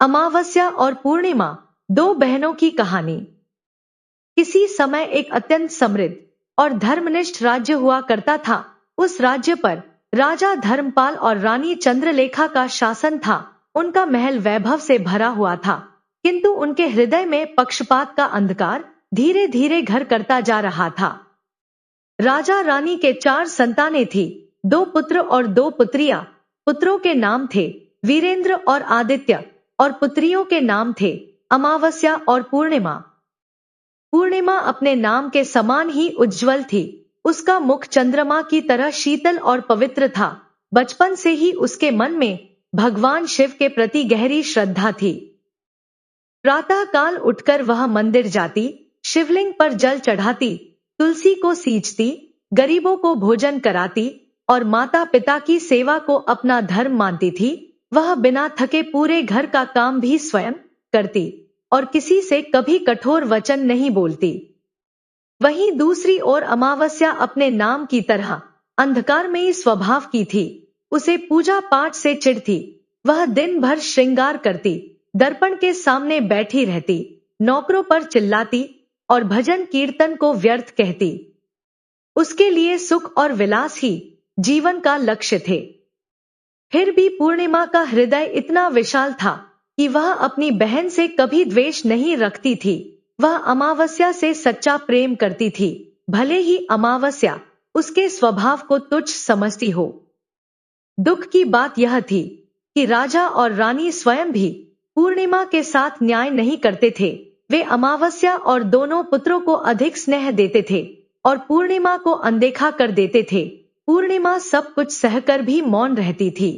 अमावस्या और पूर्णिमा, दो बहनों की कहानी। किसी समय एक अत्यंत समृद्ध और धर्मनिष्ठ राज्य हुआ करता था। उस राज्य पर राजा धर्मपाल और रानी चंद्रलेखा का शासन था। उनका महल वैभव से भरा हुआ था, किंतु उनके हृदय में पक्षपात का अंधकार धीरे धीरे घर करता जा रहा था। राजा रानी के 4 संतानें थी, 2 पुत्र और 2 पुत्रियां। पुत्रों के नाम थे वीरेंद्र और आदित्य, और पुत्रियों के नाम थे अमावस्या और पूर्णिमा। पूर्णिमा अपने नाम के समान ही उज्जवल थी। उसका मुख चंद्रमा की तरह शीतल और पवित्र था। बचपन से ही उसके मन में भगवान शिव के प्रति गहरी श्रद्धा थी। प्रातः काल उठकर वह मंदिर जाती, शिवलिंग पर जल चढ़ाती, तुलसी को सींचती, गरीबों को भोजन कराती और माता पिता की सेवा को अपना धर्म मानती थी। वह बिना थके पूरे घर का काम भी स्वयं करती और किसी से कभी कठोर वचन नहीं बोलती। वहीं दूसरी ओर अमावस्या अपने नाम की तरह अंधकारमयी स्वभाव की थी। उसे पूजा पाठ से चिढ़ थी। वह दिन भर श्रृंगार करती, दर्पण के सामने बैठी रहती, नौकरों पर चिल्लाती और भजन कीर्तन को व्यर्थ कहती। उसके लिए सुख और विलास ही जीवन का लक्ष्य थे। फिर भी पूर्णिमा का हृदय इतना विशाल था कि वह अपनी बहन से कभी द्वेष नहीं रखती थी। वह अमावस्या से सच्चा प्रेम करती थी, भले ही अमावस्या उसके स्वभाव को तुच्छ समझती हो। दुख की बात यह थी कि राजा और रानी स्वयं भी पूर्णिमा के साथ न्याय नहीं करते थे। वे अमावस्या और दोनों पुत्रों को अधिक स्नेह देते थे और पूर्णिमा को अनदेखा कर देते थे। पूर्णिमा सब कुछ सहकर भी मौन रहती थी।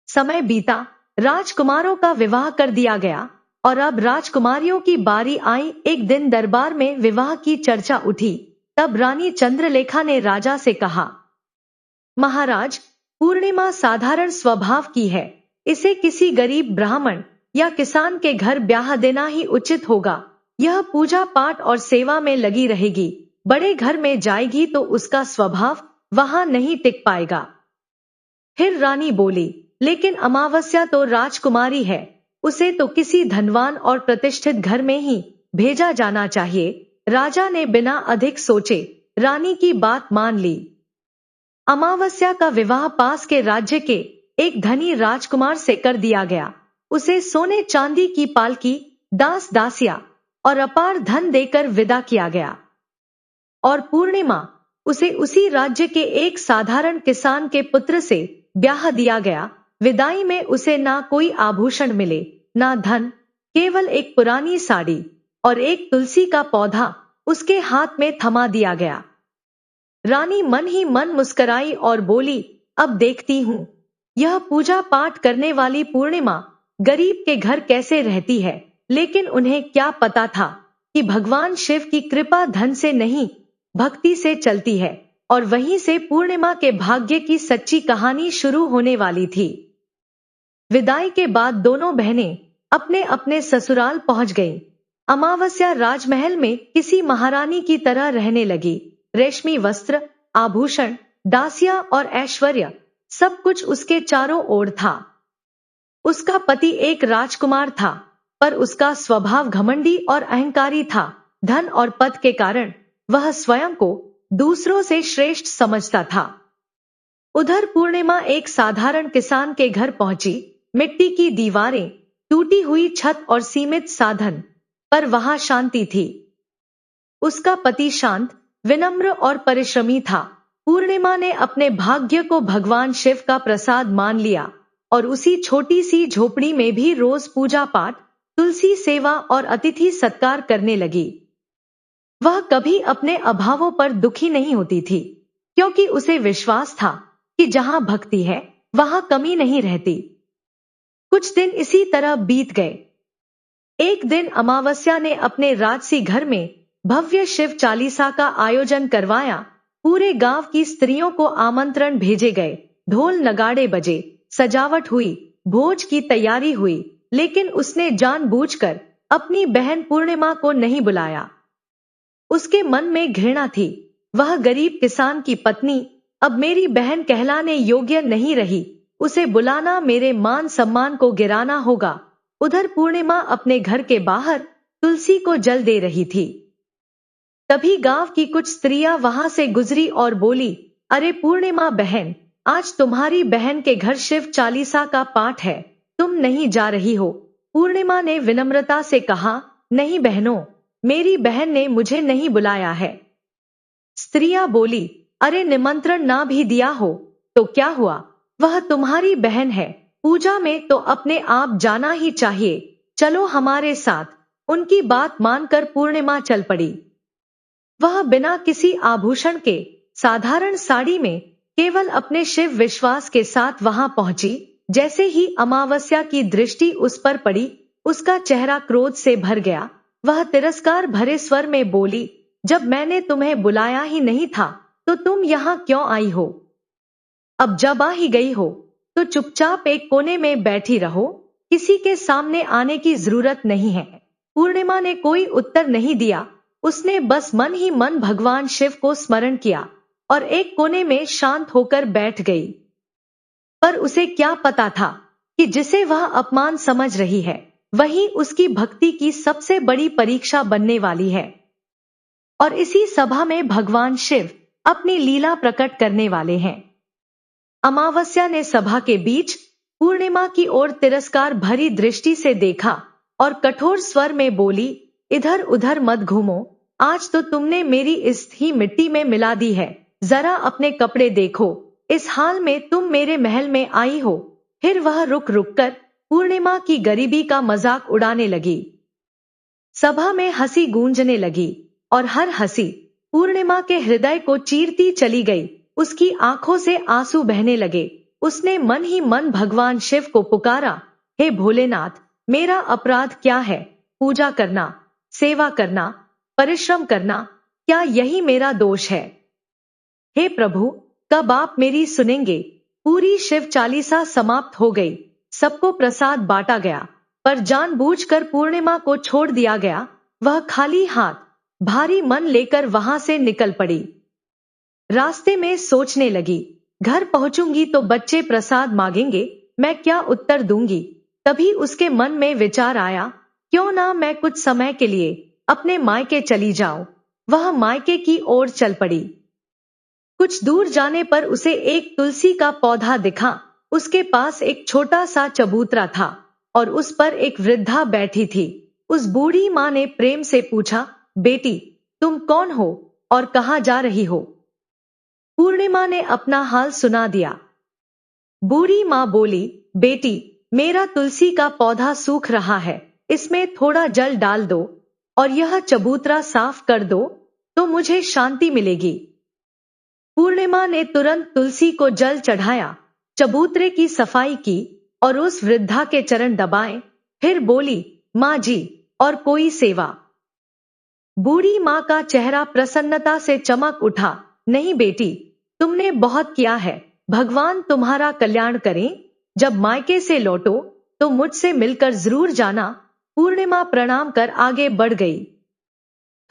समय बीता, राजकुमारों का विवाह कर दिया गया और अब राजकुमारियों की बारी आई। एक दिन दरबार में विवाह की चर्चा उठी। तब रानी चंद्रलेखा ने राजा से कहा, महाराज, पूर्णिमा साधारण स्वभाव की है। इसे किसी गरीब ब्राह्मण या किसान के घर ब्याह देना ही उचित होगा। यह पूजा पाठ और सेवा में लगी रहेगी, बड़े घर में जाएगी तो उसका स्वभाव वहां नहीं टिक पाएगा। फिर रानी बोली, लेकिन अमावस्या तो राजकुमारी है, उसे तो किसी धनवान और प्रतिष्ठित घर में ही भेजा जाना चाहिए। राजा ने बिना अधिक सोचे रानी की बात मान ली। अमावस्या का विवाह पास के राज्य के एक धनी राजकुमार से कर दिया गया। उसे सोने चांदी की पालकी, दास दासिया और अपार धन देकर विदा किया गया। और पूर्णिमा, उसे उसी राज्य के एक साधारण किसान के पुत्र से ब्याह दिया गया। विदाई में उसे ना कोई आभूषण मिले, ना धन, केवल एक पुरानी साड़ी और एक तुलसी का पौधा उसके हाथ में थमा दिया गया। रानी मन ही मन मुस्कराई और बोली, अब देखती हूँ यह पूजा पाठ करने वाली पूर्णिमा गरीब के घर कैसे रहती है। लेकिन उन्हें क्या पता था कि भगवान शिव की कृपा धन से नहीं, भक्ति से चलती है। और वहीं से पूर्णिमा के भाग्य की सच्ची कहानी शुरू होने वाली थी। विदाई के बाद दोनों बहनें अपने अपने ससुराल पहुंच गईं। अमावस्या राजमहल में किसी महारानी की तरह रहने लगी। रेशमी वस्त्र, आभूषण, दासियां और ऐश्वर्य, सब कुछ उसके चारों ओर था। उसका पति एक राजकुमार था, पर उसका स्वभाव घमंडी और अहंकारी था। धन और पद के कारण वह स्वयं को दूसरों से श्रेष्ठ समझता था। उधर पूर्णिमा एक साधारण किसान के घर पहुंची। मिट्टी की दीवारें, टूटी हुई छत और सीमित साधन, पर वहां शांति थी। उसका पति शांत, विनम्र और परिश्रमी था। पूर्णिमा ने अपने भाग्य को भगवान शिव का प्रसाद मान लिया और उसी छोटी सी झोपड़ी में भी रोज पूजा पाठ, तुलसी सेवा और अतिथि सत्कार करने लगी। वह कभी अपने अभावों पर दुखी नहीं होती थी, क्योंकि उसे विश्वास था कि जहां भक्ति है वहां कमी नहीं रहती। कुछ दिन इसी तरह बीत गए। एक दिन अमावस्या ने अपने राजसी घर में भव्य शिव चालीसा का आयोजन करवाया। पूरे गांव की स्त्रियों को आमंत्रण भेजे गए। ढोल नगाड़े बजे, सजावट हुई, भोज की तैयारी हुई। लेकिन उसने जानबूझकर अपनी बहन पूर्णिमा को नहीं बुलाया। उसके मन में घृणा थी। वह गरीब किसान की पत्नी अब मेरी बहन कहलाने योग्य नहीं रही। उसे बुलाना मेरे मान सम्मान को गिराना होगा। उधर पूर्णिमा अपने घर के बाहर तुलसी को जल दे रही थी। तभी गांव की कुछ स्त्रियां वहां से गुजरी और बोली, अरे पूर्णिमा बहन, आज तुम्हारी बहन के घर शिव चालीसा का पाठ है, तुम नहीं जा रही हो? पूर्णिमा ने विनम्रता से कहा, नहीं बहनों, मेरी बहन ने मुझे नहीं बुलाया है। स्त्रियां बोली, अरे निमंत्रण ना भी दिया हो तो क्या हुआ, वह तुम्हारी बहन है, पूजा में तो अपने आप जाना ही चाहिए, चलो हमारे साथ। उनकी बात मानकर पूर्णिमा चल पड़ी। वह बिना किसी आभूषण के साधारण साड़ी में केवल अपने शिव विश्वास के साथ वहां पहुंची। जैसे ही अमावस्या की दृष्टि उस पर पड़ी, उसका चेहरा क्रोध से भर गया। वह तिरस्कार भरे स्वर में बोली, जब मैंने तुम्हें बुलाया ही नहीं था तो तुम यहाँ क्यों आई हो? अब जब आ ही गई हो तो चुपचाप एक कोने में बैठी रहो, किसी के सामने आने की जरूरत नहीं है। पूर्णिमा ने कोई उत्तर नहीं दिया, उसने बस मन ही मन भगवान शिव को स्मरण किया और एक कोने में शांत होकर बैठ गई। पर उसे क्या पता था कि जिसे वह अपमान समझ रही है, वही उसकी भक्ति की सबसे बड़ी परीक्षा बनने वाली है। और इसी सभा में भगवान शिव अपनी लीला प्रकट करने वाले हैं। अमावस्या ने सभा के बीच पूर्णिमा की ओर तिरस्कार भरी दृष्टि से देखा और कठोर स्वर में बोली, इधर उधर मत घूमो, आज तो तुमने मेरी इज्जत ही मिट्टी में मिला दी है। जरा अपने कपड़े देखो, इस हाल में तुम मेरे महल में आई हो। फिर वह रुक रुक कर पूर्णिमा की गरीबी का मजाक उड़ाने लगी। सभा में हंसी गूंजने लगी और हर हंसी पूर्णिमा के हृदय को चीरती चली गई। उसकी आंखों से आंसू बहने लगे। उसने मन ही मन भगवान शिव को पुकारा, हे भोलेनाथ, मेरा अपराध क्या है? पूजा करना, सेवा करना, परिश्रम करना, क्या यही मेरा दोष है? हे प्रभु, कब आप मेरी सुनेंगे? पूरी शिव चालीसा समाप्त हो गई, सबको प्रसाद बांटा गया, पर जानबूझकर पूर्णिमा को छोड़ दिया गया। वह खाली हाथ भारी मन लेकर वहां से निकल पड़ी। रास्ते में सोचने लगी, घर पहुंचूंगी तो बच्चे प्रसाद मांगेंगे, मैं क्या उत्तर दूंगी? तभी उसके मन में विचार आया, क्यों ना मैं कुछ समय के लिए अपने मायके चली जाऊं। वह मायके की ओर चल पड़ी। कुछ दूर जाने पर उसे एक तुलसी का पौधा दिखा। उसके पास एक छोटा सा चबूतरा था और उस पर एक वृद्धा बैठी थी। उस बूढ़ी माँ ने प्रेम से पूछा, बेटी, तुम कौन हो और कहाँ जा रही हो? पूर्णिमा ने अपना हाल सुना दिया। बूढ़ी माँ बोली, बेटी, मेरा तुलसी का पौधा सूख रहा है, इसमें थोड़ा जल डाल दो और यह चबूतरा साफ कर दो तो मुझे शांति मिलेगी। पूर्णिमा ने तुरंत तुलसी को जल चढ़ाया, चबूतरे की सफाई की और उस वृद्धा के चरण दबाए। फिर बोली, माँ जी, और कोई सेवा? बूढ़ी माँ का चेहरा प्रसन्नता से चमक उठा। नहीं बेटी, तुमने बहुत किया है, भगवान तुम्हारा कल्याण करें। जब मायके से लौटो तो मुझसे मिलकर जरूर जाना। पूर्णिमा प्रणाम कर आगे बढ़ गई।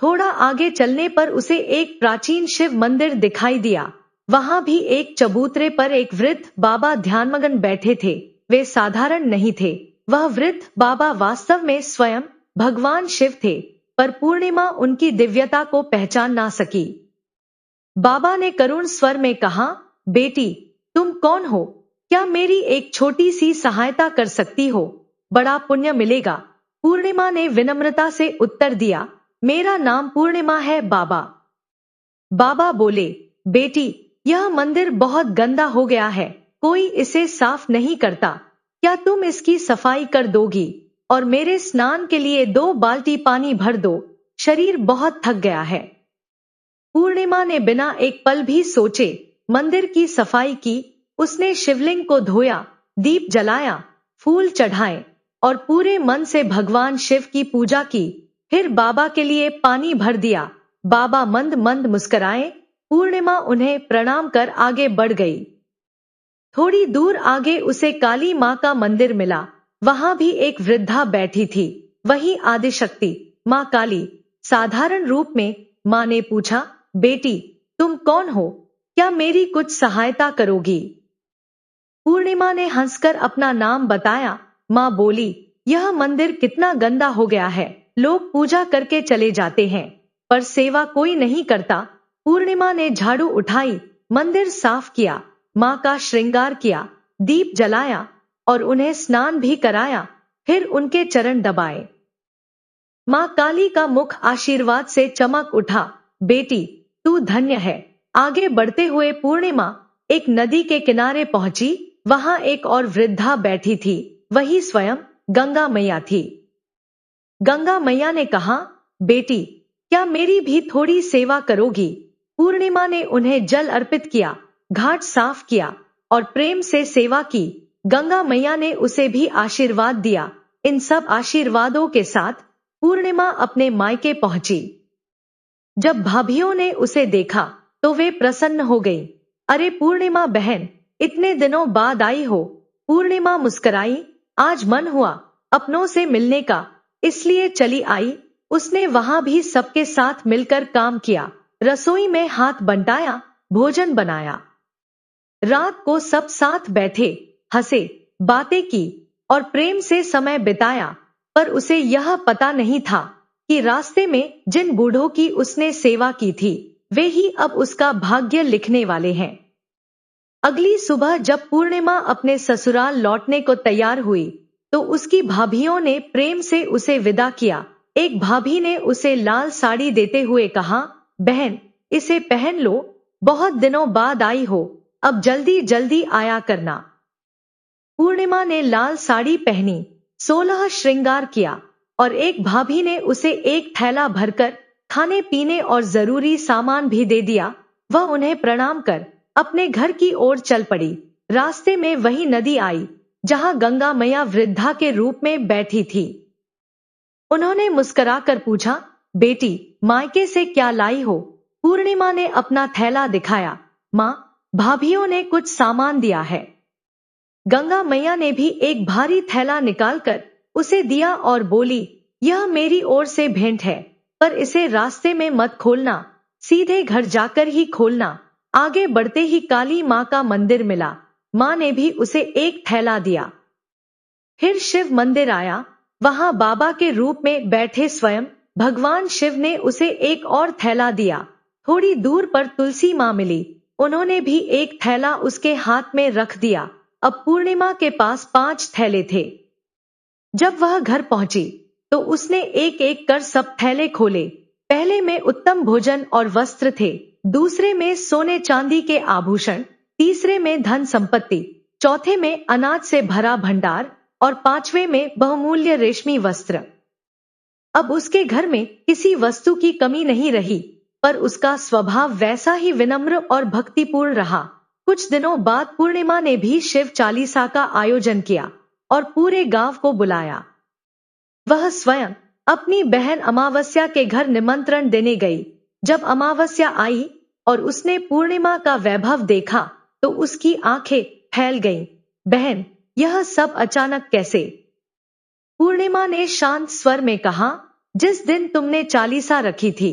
थोड़ा आगे चलने पर उसे एक प्राचीन शिव मंदिर दिखाई दिया। वहां भी एक चबूतरे पर एक वृद्ध बाबा ध्यानमग्न बैठे थे। वे साधारण नहीं थे, वह वृद्ध बाबा वास्तव में स्वयं भगवान शिव थे, पर पूर्णिमा उनकी दिव्यता को पहचान ना सकी। बाबा ने करुण स्वर में कहा, बेटी, तुम कौन हो? क्या मेरी एक छोटी सी सहायता कर सकती हो? बड़ा पुण्य मिलेगा। पूर्णिमा ने विनम्रता से उत्तर दिया, मेरा नाम पूर्णिमा है बाबा। बाबा बोले, बेटी, यह मंदिर बहुत गंदा हो गया है, कोई इसे साफ नहीं करता, क्या तुम इसकी सफाई कर दोगी और मेरे स्नान के लिए 2 बाल्टी पानी भर दो, शरीर बहुत थक गया है। पूर्णिमा ने बिना एक पल भी सोचे मंदिर की सफाई की। उसने शिवलिंग को धोया, दीप जलाया, फूल चढ़ाए और पूरे मन से भगवान शिव की पूजा की। फिर बाबा के लिए पानी भर दिया। बाबा मंद मंद मुस्कुराए। पूर्णिमा उन्हें प्रणाम कर आगे बढ़ गई। थोड़ी दूर आगे उसे काली माँ का मंदिर मिला। वहां भी एक वृद्धा बैठी थी, वही आदिशक्ति माँ काली, साधारण रूप में। माँ ने पूछा, बेटी, तुम कौन हो? क्या मेरी कुछ सहायता करोगी? पूर्णिमा ने हंसकर अपना नाम बताया। माँ बोली, यह मंदिर कितना गंदा हो गया है। लोग पूजा करके चले जाते हैं पर सेवा कोई नहीं करता। पूर्णिमा ने झाड़ू उठाई, मंदिर साफ किया, माँ का श्रृंगार किया, दीप जलाया और उन्हें स्नान भी कराया, फिर उनके चरण दबाए। माँ काली का मुख आशीर्वाद से चमक उठा। बेटी, तू धन्य है। आगे बढ़ते हुए पूर्णिमा एक नदी के किनारे पहुंची। वहां एक और वृद्धा बैठी थी, वही स्वयं गंगा मैया थी। गंगा मैया ने कहा, बेटी, क्या मेरी भी थोड़ी सेवा करोगी? पूर्णिमा ने उन्हें जल अर्पित किया, घाट साफ किया और प्रेम से सेवा की। गंगा मैया ने उसे भी आशीर्वाद दिया। इन सब आशीर्वादों के साथ पूर्णिमा अपने मायके पहुंची। जब भाभियों ने उसे देखा तो वे प्रसन्न हो गई। अरे पूर्णिमा बहन, इतने दिनों बाद आई हो। पूर्णिमा मुस्कुराई, आज मन हुआ अपनों से मिलने का, इसलिए चली आई। उसने वहां भी सबके साथ मिलकर काम किया, रसोई में हाथ बंटाया, भोजन बनाया। रात को सब साथ बैठे, हंसे, बातें की और प्रेम से समय बिताया। पर उसे यह पता नहीं था कि रास्ते में जिन बूढ़ों की उसने सेवा की थी वे ही अब उसका भाग्य लिखने वाले हैं। अगली सुबह जब पूर्णिमा अपने ससुराल लौटने को तैयार हुई तो उसकी भाभियों ने प्रेम से उसे विदा किया। एक भाभी ने उसे लाल साड़ी देते हुए कहा, बहन, इसे पहन लो, बहुत दिनों बाद आई हो, अब जल्दी जल्दी आया करना। पूर्णिमा ने लाल साड़ी पहनी, 16 श्रृंगार किया और एक भाभी ने उसे एक थैला भरकर खाने पीने और जरूरी सामान भी दे दिया। वह उन्हें प्रणाम कर अपने घर की ओर चल पड़ी। रास्ते में वही नदी आई जहां गंगा मैया वृद्धा के रूप में बैठी थी। उन्होंने मुस्कुराकर पूछा, बेटी, मायके से क्या लाई हो? पूर्णिमा ने अपना थैला दिखाया। माँ, भाभियों ने कुछ सामान दिया है। गंगा मैया ने भी एक भारी थैला निकालकर उसे दिया और बोली, यह मेरी ओर से भेंट है, पर इसे रास्ते में मत खोलना, सीधे घर जाकर ही खोलना। आगे बढ़ते ही काली माँ का मंदिर मिला। माँ ने भी उसे एक थैला दिया। फिर शिव मंदिर आया, वहां बाबा के रूप में बैठे स्वयं भगवान शिव ने उसे एक और थैला दिया। थोड़ी दूर पर तुलसी माँ मिली, उन्होंने भी एक थैला उसके हाथ में रख दिया। अब पूर्णिमा के पास 5 थैले थे। जब वह घर पहुंची तो उसने एक एक कर सब थैले खोले। पहले में उत्तम भोजन और वस्त्र थे, दूसरे में सोने चांदी के आभूषण, तीसरे में धन संपत्ति, चौथे में अनाज से भरा भंडार और पांचवे में बहुमूल्य रेशमी वस्त्र। अब उसके घर में किसी वस्तु की कमी नहीं रही, पर उसका स्वभाव वैसा ही विनम्र और भक्तिपूर्ण रहा। कुछ दिनों बाद पूर्णिमा ने भी शिव चालीसा का आयोजन किया और पूरे गांव को बुलाया। वह स्वयं अपनी बहन अमावस्या के घर निमंत्रण देने गई। जब अमावस्या आई और उसने पूर्णिमा का वैभव देखा तो उसकी आंखें फैल गईं। बहन, यह सब अचानक कैसे? पूर्णिमा ने शांत स्वर में कहा, जिस दिन तुमने चालीसा रखी थी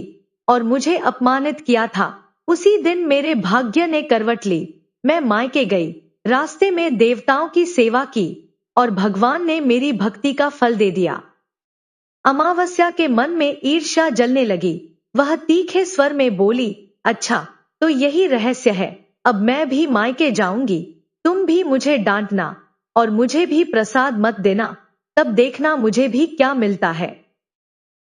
और मुझे अपमानित किया था, उसी दिन मेरे भाग्य ने करवट ली। मैं मायके गई, रास्ते में देवताओं की सेवा की और भगवान ने मेरी भक्ति का फल दे दिया। अमावस्या के मन में ईर्ष्या जलने लगी। वह तीखे स्वर में बोली, अच्छा, तो यही रहस्य है। अब मैं भी मायके जाऊंगी, तुम भी मुझे डांटना और मुझे भी प्रसाद मत देना, तब देखना मुझे भी क्या मिलता है।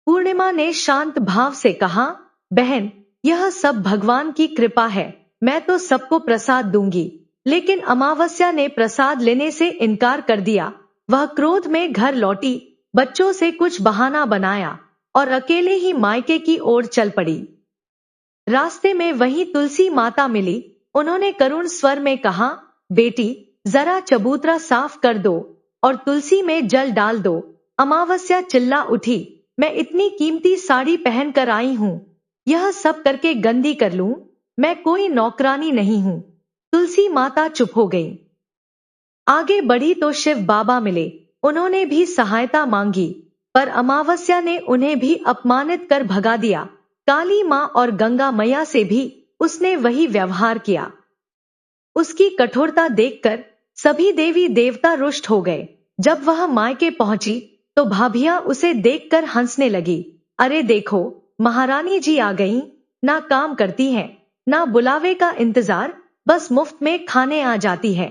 पूर्णिमा ने शांत भाव से कहा, बहन, यह सब भगवान की कृपा है, मैं तो सबको प्रसाद दूंगी। लेकिन अमावस्या ने प्रसाद लेने से इनकार कर दिया। वह क्रोध में घर लौटी, बच्चों से कुछ बहाना बनाया और अकेले ही मायके की ओर चल पड़ी। रास्ते में वहीं तुलसी माता मिली, उन्होंने करुण स्वर में कहा, बेटी, जरा चबूतरा साफ कर दो और तुलसी में जल डाल दो। अमावस्या चिल्ला उठी, मैं इतनी कीमती साड़ी पहनकर आई हूँ, यह सब करके गंदी कर लूं? मैं कोई नौकरानी नहीं हूँ। तुलसी माता चुप हो गई। आगे बढ़ी तो शिव बाबा मिले, उन्होंने भी सहायता मांगी, पर अमावस्या ने उन्हें भी अपमानित कर भगा दिया। काली माँ और गंगा मैया से भी उसने वही व्यवहार किया। उसकी कठोरता देखकर सभी देवी देवता रुष्ट हो गए। जब वह मायके पहुंची तो भाभियां उसे देखकर हंसने लगी। अरे देखो, महारानी जी आ गईं, ना काम करती हैं, ना बुलावे का इंतजार, बस मुफ्त में खाने आ जाती है।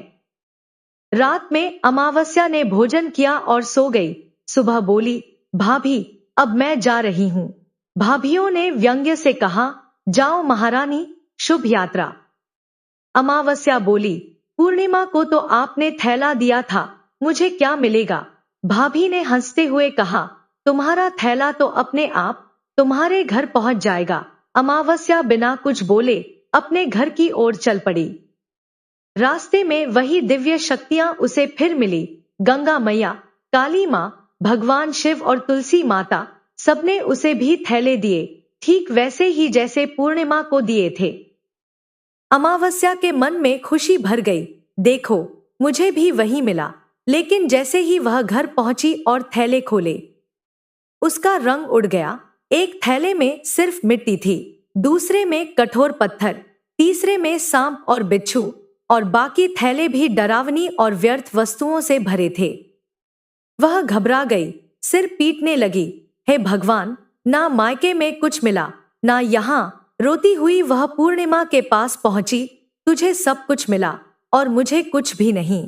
रात में अमावस्या ने भोजन किया और सो गई। सुबह बोली, भाभी अब मैं जा रही हूँ। भाभियों ने व्यंग्य से कहा, जाओ महारानी, शुभ यात्रा। अमावस्या बोली, पूर्णिमा को तो आपने थैला दिया था, मुझे क्या मिलेगा? भाभी ने हंसते हुए कहा, तुम्हारा थैला तो अपने आप तुम्हारे घर पहुंच जाएगा। अमावस्या बिना कुछ बोले अपने घर की ओर चल पड़ी। रास्ते में वही दिव्य शक्तियां उसे फिर मिली। गंगा मैया, काली माँ, भगवान शिव और तुलसी माता, सबने उसे भी थैले दिए, ठीक वैसे ही जैसे पूर्णिमा को दिए थे। अमावस्या के मन में खुशी भर गई। देखो, मुझे भी वही मिला। लेकिन जैसे ही वह घर पहुंची और थैले खोले, उसका रंग उड़ गया। एक थैले में सिर्फ मिट्टी थी, दूसरे में कठोर पत्थर, तीसरे में सांप और बिच्छू, और बाकी थैले भी डरावनी और व्यर्थ वस्तुओं से भरे थे। वह घबरा गई, सिर पीटने लगी। हे भगवान, ना मायके में कुछ मिला, ना यहाँ। रोती हुई वह पूर्णिमा के पास पहुंची। तुझे सब कुछ मिला और मुझे कुछ भी नहीं।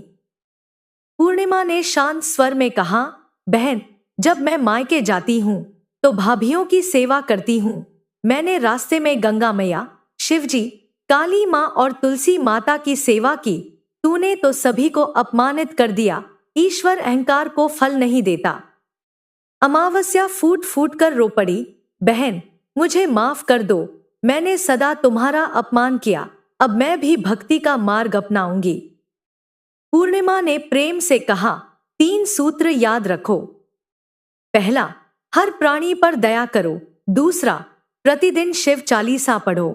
पूर्णिमा ने शांत स्वर में कहा, बहन, जब मैं मायके जाती हूँ तो भाभियों की सेवा करती हूँ। मैंने रास्ते में गंगा मैया, शिवजी, काली माँ और तुलसी माता की सेवा की। तूने तो सभी को अपमानित कर दिया। ईश्वर अहंकार को फल नहीं देता। अमावस्या फूट फूट कर रो पड़ी। बहन, मुझे माफ कर दो, मैंने सदा तुम्हारा अपमान किया। अब मैं भी भक्ति का मार्ग अपनाऊंगी। पूर्णिमा ने प्रेम से कहा, 3 सूत्र याद रखो। पहला, हर प्राणी पर दया करो। दूसरा, प्रतिदिन शिव चालीसा पढ़ो।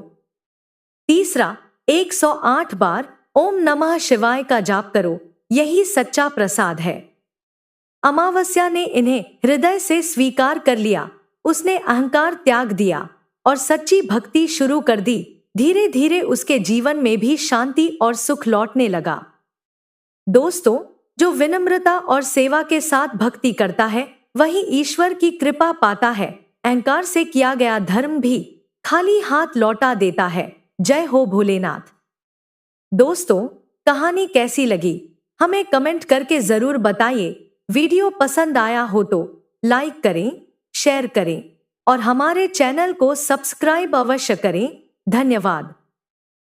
तीसरा, 108 बार ओम नमः शिवाय का जाप करो। यही सच्चा प्रसाद है। अमावस्या ने इन्हें हृदय से स्वीकार कर लिया। उसने अहंकार त्याग दिया और सच्ची भक्ति शुरू कर दी। धीरे धीरे उसके जीवन में भी शांति और सुख लौटने लगा। दोस्तों, जो विनम्रता और सेवा के साथ भक्ति करता है वही ईश्वर की कृपा पाता है। अहंकार से किया गया धर्म भी खाली हाथ लौटा देता है। जय हो भोलेनाथ। दोस्तों, कहानी कैसी लगी हमें कमेंट करके जरूर बताइए। वीडियो पसंद आया हो तो लाइक करें, शेयर करें और हमारे चैनल को सब्सक्राइब अवश्य करें। धन्यवाद।